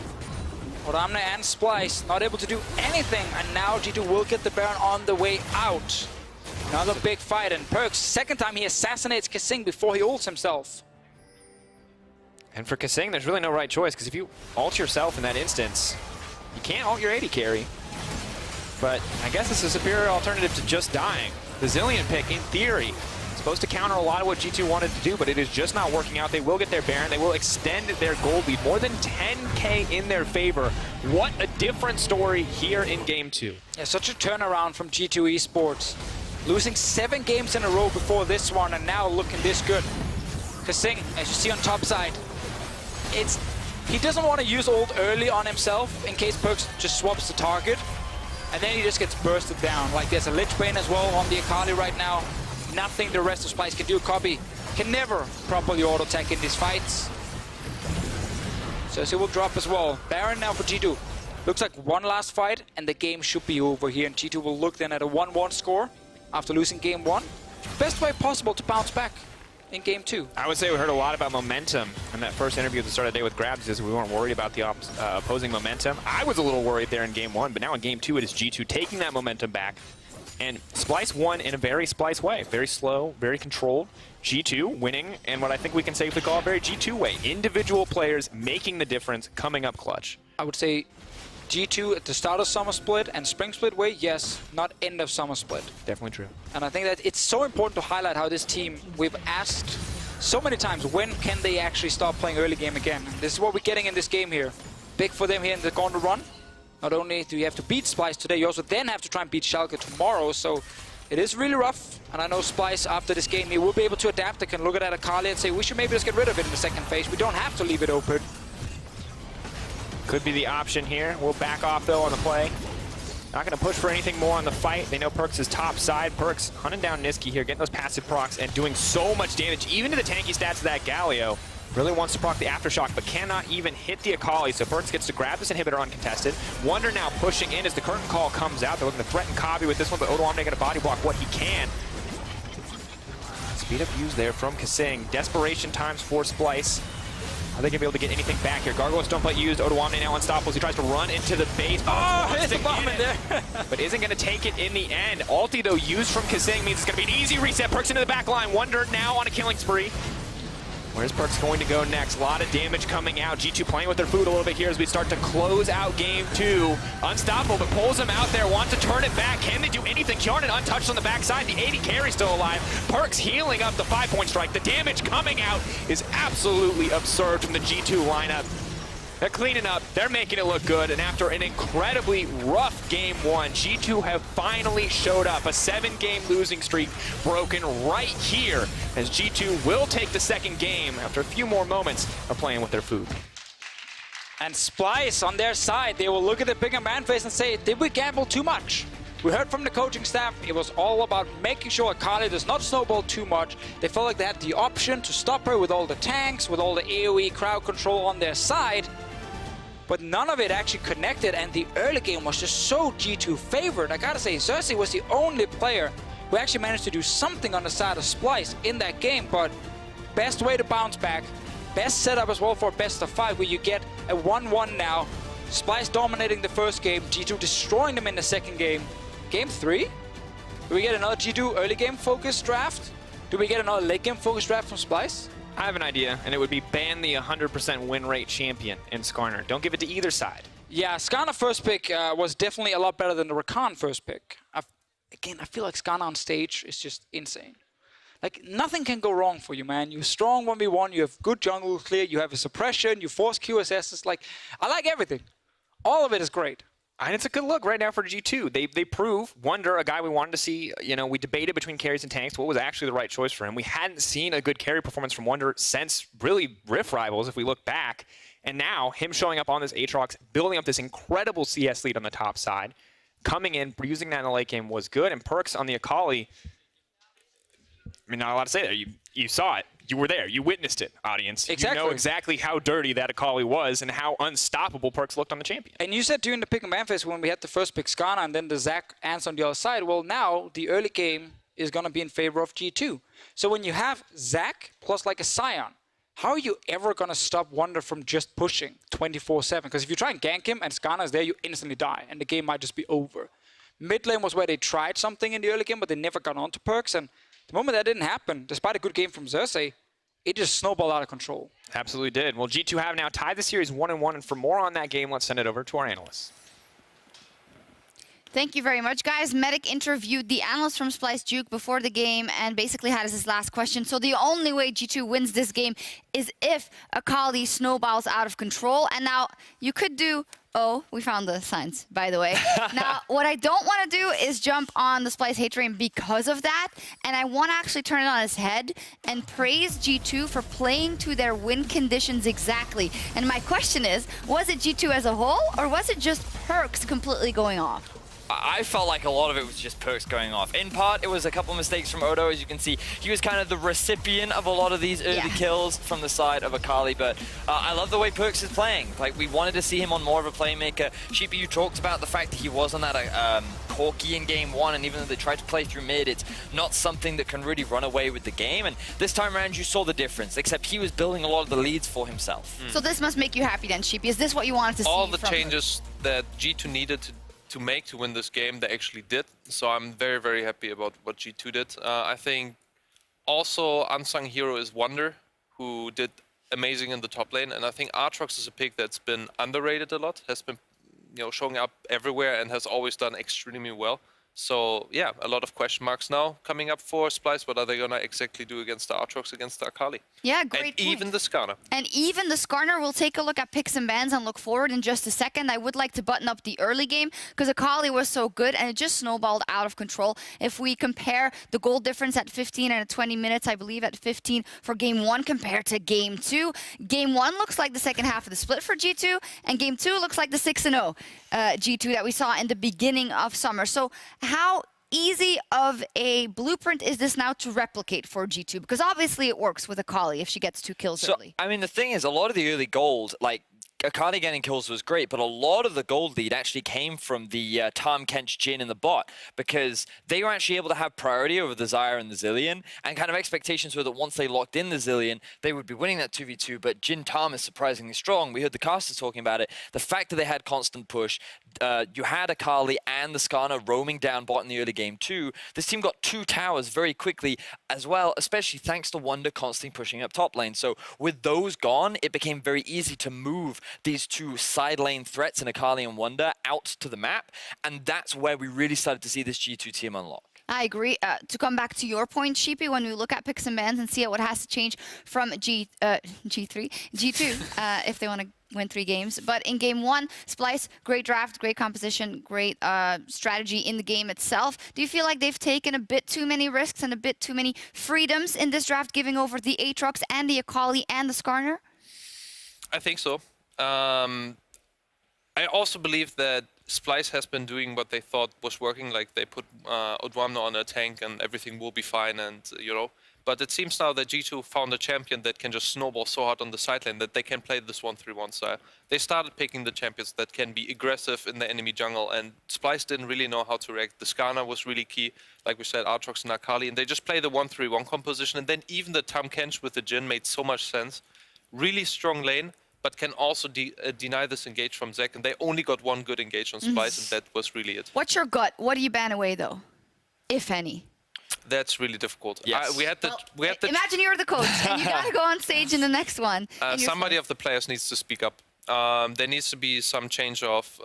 Odoamne and Splyce not able to do anything, and now G2 will get the Baron on the way out. Another big fight, and Perkz, second time he assassinates Kasing before he ults himself. And for Kasing, there's really no right choice, because if you ult yourself in that instance, you can't ult your AD carry. But I guess it's a superior alternative to just dying. The Zillion pick, in theory, supposed to counter a lot of what G2 wanted to do, but it is just not working out. They will get their Baron. They will extend their gold lead. More than 10K in their favor. What a different story here in Game 2. Yeah, such a turnaround from G2 Esports. Losing 7 games in a row before this one, and now looking this good. Kasing, as you see on top side, he doesn't want to use ult early on himself in case Perkz just swaps the target. And then he just gets bursted down. Like there's a Lich Bane as well on the Akali right now. Nothing the rest of Splyce can do. Copy can never properly auto-attack in these fights. So he will drop as well. Baron now for G2. Looks like one last fight and the game should be over here. And G2 will look then at a 1-1 score after losing game 1. Best way possible to bounce back in game 2. I would say we heard a lot about momentum in that first interview at the start of the day with Grabs, is we weren't worried about the opposing momentum. I was a little worried there in game 1, but now in game 2 it is G2 taking that momentum back. And Splyce won in a very Splyce way. Very slow, very controlled. G2 winning in what I think we can safely call a very G2 way. Individual players making the difference, coming up clutch. I would say G2 at the start of Summer Split and Spring Split way, yes, not end of Summer Split. Definitely true. And I think that it's so important to highlight how this team, we've asked so many times, when can they actually start playing early game again? This is what we're getting in this game here. Big for them here in the Gauntlet run. Not only do you have to beat Splyce today, you also then have to try and beat Schalke tomorrow, so it is really rough. And I know Splyce, after this game, he will be able to adapt. They can look at Akali and say, we should maybe just get rid of it in the second phase. We don't have to leave it open. Could be the option here. We'll back off, though, on the play. Not going to push for anything more on the fight. They know Perkz is top side. Perkz hunting down Niski here, getting those passive procs and doing so much damage, even to the tanky stats of that Galio. Really wants to proc the Aftershock, but cannot even hit the Akali, so Perkz gets to grab this inhibitor uncontested. Wonder now pushing in as the curtain call comes out. They're looking to threaten Kabi with this one, but Odoamne going to body block what he can. Speed up use there from Kasing. Desperation times for Splyce. Are they going to be able to get anything back here? Gargoyle Stoneplate used. Odoamne now unstoppable. He tries to run into the base. Oh, hit the bomb in there. But isn't going to take it in the end. Ulti, though, used from Kasing means it's going to be an easy reset. Perkz into the back line. Wonder now on a killing spree. Where's Perkz going to go next? A lot of damage coming out. G2 playing with their food a little bit here as we start to close out game 2. Unstoppable, but pulls him out there. Wants to turn it back. Can they do anything? Kjarnan untouched on the backside. The 80 carry still alive. Perkz healing up the 5-point strike. The damage coming out is absolutely absurd from the G2 lineup. They're cleaning up. They're making it look good. And after an incredibly rough game 1, G2 have finally showed up. A 7-game losing streak broken right here as G2 will take the second game after a few more moments of playing with their food. And Splyce on their side, they will look at the bigger man face and say, did we gamble too much? We heard from the coaching staff, it was all about making sure Akali does not snowball too much. They felt like they had the option to stop her with all the tanks, with all the AoE crowd control on their side. But none of it actually connected, and the early game was just so G2 favored. I gotta say, Xerxes was the only player who actually managed to do something on the side of Splyce in that game, but best way to bounce back. Best setup as well for a best of 5, where you get a 1-1 now. Splyce dominating the first game, G2 destroying them in the second game. Game 3? Do we get another G2 early game focused draft? Do we get another late game focused draft from Splyce? I have an idea, and it would be ban the 100% win rate champion in Skarner. Don't give it to either side. Yeah, Skarner first pick was definitely a lot better than the Rakan first pick. Again, I feel like Skarner on stage is just insane. Like, nothing can go wrong for you, man. You're strong 1v1, you have good jungle clear, you have a suppression, you force QSSs. Like, I like everything. All of it is great. And it's a good look right now for G2. They prove Wonder, a guy we wanted to see. You know, we debated between carries and tanks. What was actually the right choice for him? We hadn't seen a good carry performance from Wonder since really Rift Rivals, if we look back. And now, him showing up on this Aatrox, building up this incredible CS lead on the top side, coming in, using that in the late game was good. And Perkz on the Akali, I mean, not a lot to say there. You saw it. You were there. You witnessed it, audience. Exactly. You know exactly how dirty that Akali was and how unstoppable Perkz looked on the champion. And you said during the pick and ban phase when we had the first pick Skarner and then the Zac answer on the other side, well, now the early game is going to be in favor of G2. So when you have Zac plus like a Sion, how are you ever going to stop Wonder from just pushing 24/7? Because if you try and gank him and Skarner is there, you instantly die, and the game might just be over. Mid lane was where they tried something in the early game, but they never got onto perks, and the moment that didn't happen, despite a good game from Xerxes, it just snowballed out of control. Absolutely did. Well, G2 have now tied the series 1-1, and for more on that game, let's send it over to our analysts. Thank you very much, guys. Medic interviewed the analyst from Splyce, Duke, before the game and basically had his last question. So the only way G2 wins this game is if Akali snowballs out of control. And now you could do... Oh, we found the signs, by the way. Now, what I don't want to do is jump on the Splyce hate train because of that. And I want to actually turn it on its head and praise G2 for playing to their win conditions exactly. And my question is, was it G2 as a whole, or was it just perks completely going off? I felt like a lot of it was just perks going off. In part, it was a couple mistakes from Odo. As you can see, he was kind of the recipient of a lot of these early kills from the side of Akali, but I love the way Perks is playing. Like, we wanted to see him on more of a playmaker. Sheepy, you talked about the fact that he wasn't that corky in game one, and even though they tried to play through mid, it's not something that can really run away with the game, and this time around you saw the difference, except he was building a lot of the leads for himself. So this must make you happy then, Sheepy. Is this what you wanted to see? All the changes that G2 needed to make to win this game, they actually did. So I'm very, very happy about what G2 did. I think also unsung hero is Wonder, who did amazing in the top lane. And I think Aatrox is a pick that's been underrated a lot, has been showing up everywhere and has always done extremely well. So yeah, a lot of question marks now coming up for Splyce. What are they gonna exactly do against the Aatrox, against the Akali? Yeah, great And point. even the Skarner. And even the Skarner, we'll take a look at picks and bans and look forward in just a second. I would like to button up the early game because Akali was so good and it just snowballed out of control. If we compare the goal difference at 15 and at 20 minutes, I believe at 15 for game one compared to game two. Game one looks like the second half of the split for G2, and game two looks like the 6-0 G2 that we saw in the beginning of summer. So how easy of a blueprint is this now to replicate for G2? Because obviously it works with Akali if she gets 2 kills early. I mean, the thing is, a lot of the early gold, like, Akali getting kills was great, but a lot of the gold lead actually came from the Tahm Kench Jhin in the bot, because they were actually able to have priority over the Xayah and the Zilean, and kind of expectations were that once they locked in the Zilean, they would be winning that 2v2, but Jhin Tahm is surprisingly strong. We heard the casters talking about it. The fact that they had constant push, you had Akali and the Skarner roaming down bot in the early game too. This team got 2 towers very quickly as well, especially thanks to Wonder constantly pushing up top lane. So with those gone, it became very easy to move these 2 side lane threats in Akali and Wonder out to the map, and that's where we really started to see this G2 team unlock. I agree. To come back to your point, Sheepy, when we look at picks and bans and see what has to change from G2, if they want to win 3 games. But in game 1, Splyce, great draft, great composition, great strategy in the game itself. Do you feel like they've taken a bit too many risks and a bit too many freedoms in this draft, giving over the Aatrox and the Akali and the Skarner? I think so. I also believe that Splyce has been doing what they thought was working, like they put Odwamna on a tank and everything will be fine, and but it seems now that G2 found a champion that can just snowball so hard on the side lane that they can play this 1-3-1 style. They started picking the champions that can be aggressive in the enemy jungle, and Splyce didn't really know how to react. The Skarner was really key, like we said, Aatrox and Akali, and they just play the 1-3-1 composition, and then even the Tahm Kench with the Jhin made so much sense. Really strong lane, but can also deny this engage from Zac, and they only got 1 good engage on Splyce, and that was really it. What's your gut? What do you ban away, though, if any? That's really difficult. Yes. We had the imagine you're the coach, and you got to go on stage in the next one. Somebody of the players needs to speak up. There needs to be some change of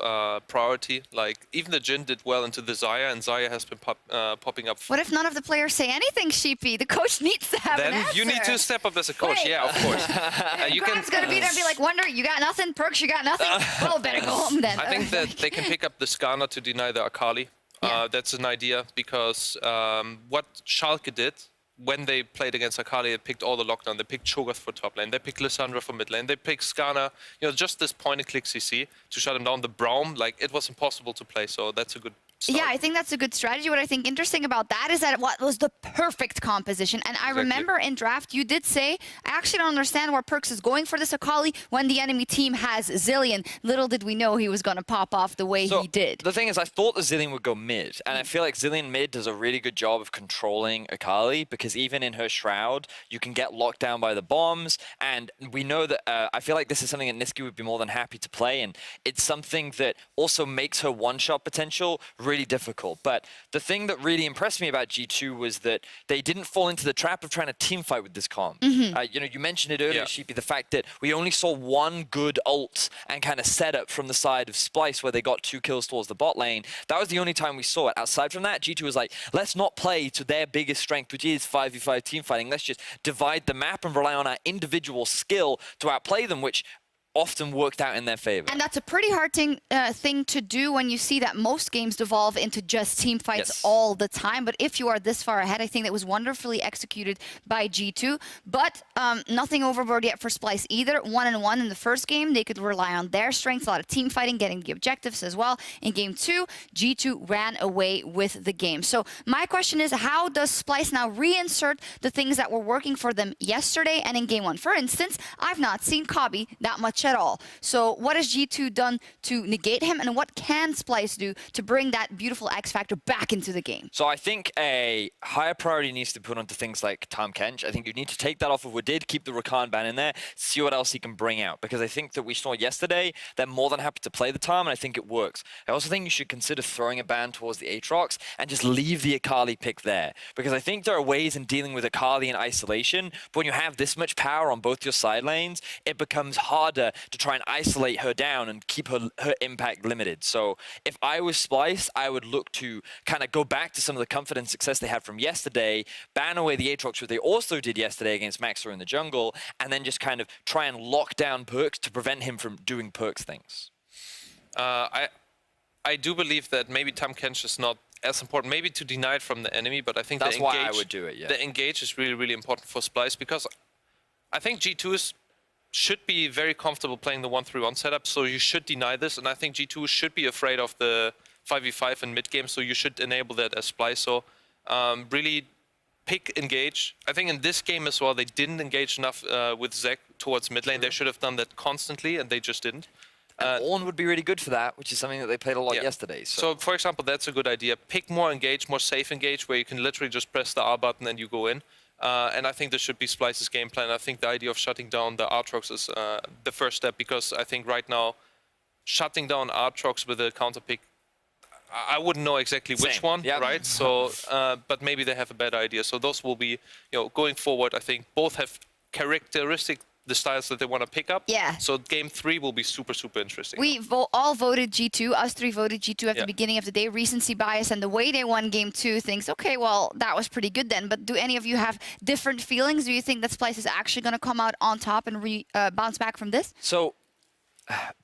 priority. Like, even the Jhin did well into the Xayah, and Xayah has been popping up. What if none of the players say anything, Sheepy? The coach needs to have an Then answer. you need to step up as a coach. Wait. Yeah, of course. Grab's going to be there and be like, Wonder, you got nothing? Perks, you got nothing? Well, better go home then. I think that they can pick up the Skarner to deny the Akali. That's an idea, because what Schalke did when they played against Akali, they picked all the lockdown. They picked Cho'Gath for top lane. They picked Lissandra for mid lane. They picked Skarner. Just this point and click CC to shut him down. The Braum, like, it was impossible to play. So that's a good start. Yeah, I think that's a good strategy. What I think interesting about that is that what was the perfect composition. And I remember in draft, you did say, I actually don't understand where Perkz is going for this Akali when the enemy team has Zilean. Little did we know he was going to pop off the way he did. The thing is, I thought the Zilean would go mid, and I feel like Zilean mid does a really good job of controlling Akali, because even in her Shroud, you can get locked down by the bombs, and we know that, I feel like this is something that Niski would be more than happy to play, and it's something that also makes her one-shot potential really difficult. But the thing that really impressed me about G2 was that they didn't fall into the trap of trying to team fight with this comp. You know, you mentioned it earlier, Sheepy, the fact that we only saw one good ult and kind of setup from the side of Splyce where they got 2 kills towards the bot lane. That was the only time we saw it. Outside from that, G2 was like, let's not play to their biggest strength, which is 5v5 team fighting. Let's just divide the map and rely on our individual skill to outplay them, which often worked out in their favor. And that's a pretty hard thing to do when you see that most games devolve into just team fights all the time. But if you are this far ahead, I think that was wonderfully executed by G2. But nothing overboard yet for Splyce either. 1-1 in the first game. They could rely on their strengths, a lot of team fighting, getting the objectives as well. In game 2, G2 ran away with the game. So my question is, how does Splyce now reinsert the things that were working for them yesterday and in game 1? For instance, I've not seen Kobbe that much at all. So what has G2 done to negate him, and what can Splyce do to bring that beautiful X factor back into the game? So I think a higher priority needs to be put onto things like Tahm Kench. I think you need to take that off of Wadid, keep the Rakan ban in there, see what else he can bring out. Because I think that we saw yesterday, they're more than happy to play the Tahm, and I think it works. I also think you should consider throwing a ban towards the Aatrox and just leave the Akali pick there. Because I think there are ways in dealing with Akali in isolation, but when you have this much power on both your side lanes, it becomes harder to try and isolate her down and keep her impact limited. So if I was Splyce, I would look to kind of go back to some of the comfort and success they had from yesterday, ban away the Aatrox, which they also did yesterday against Maxor in the jungle, and then just kind of try and lock down Perkz to prevent him from doing Perkz things. I do believe that maybe Tahm Kench is not as important, maybe to deny it from the enemy, but I think that's why I would do it, the engage is really, really important for Splyce, because I think G2 should be very comfortable playing the 1-3-1 setup, so you should deny this, and I think G2 should be afraid of the 5v5 in mid-game, so you should enable that as Splyce. So really pick engage. I think in this game as well, they didn't engage enough with Zek towards mid lane. They should have done that constantly, and they just didn't. Ornn would be really good for that, which is something that they played a lot yesterday. So, for example, that's a good idea. Pick more engage, more safe engage, where you can literally just press the R button and you go in. And I think this should be Splyce's game plan. I think the idea of shutting down the Aatrox is the first step, because I think right now, shutting down Aatrox with a counter pick, I wouldn't know exactly which one, right? So, but maybe they have a better idea. So those will be, going forward, I think both have characteristic the styles that they want to pick up. Yeah. So game 3 will be super, super interesting. We all voted G2. Us 3 voted G2 at the beginning of the day. Recency bias, and the way they won game 2 thinks, okay, well, that was pretty good then. But do any of you have different feelings? Do you think that Splyce is actually going to come out on top and bounce back from this? So,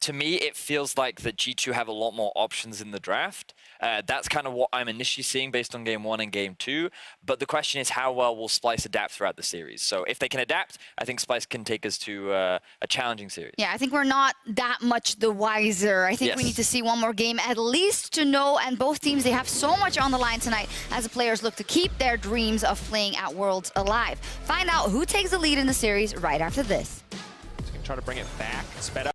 to me, it feels like that G2 have a lot more options in the draft. That's kind of what I'm initially seeing based on game 1 and game 2. But the question is, how well will Splyce adapt throughout the series? So if they can adapt, I think Splyce can take us to a challenging series. Yeah, I think we're not that much the wiser. I think we need to see one more game at least to know. And both teams, they have so much on the line tonight as the players look to keep their dreams of playing at Worlds alive. Find out who takes the lead in the series right after this. Try to bring it back, sped up.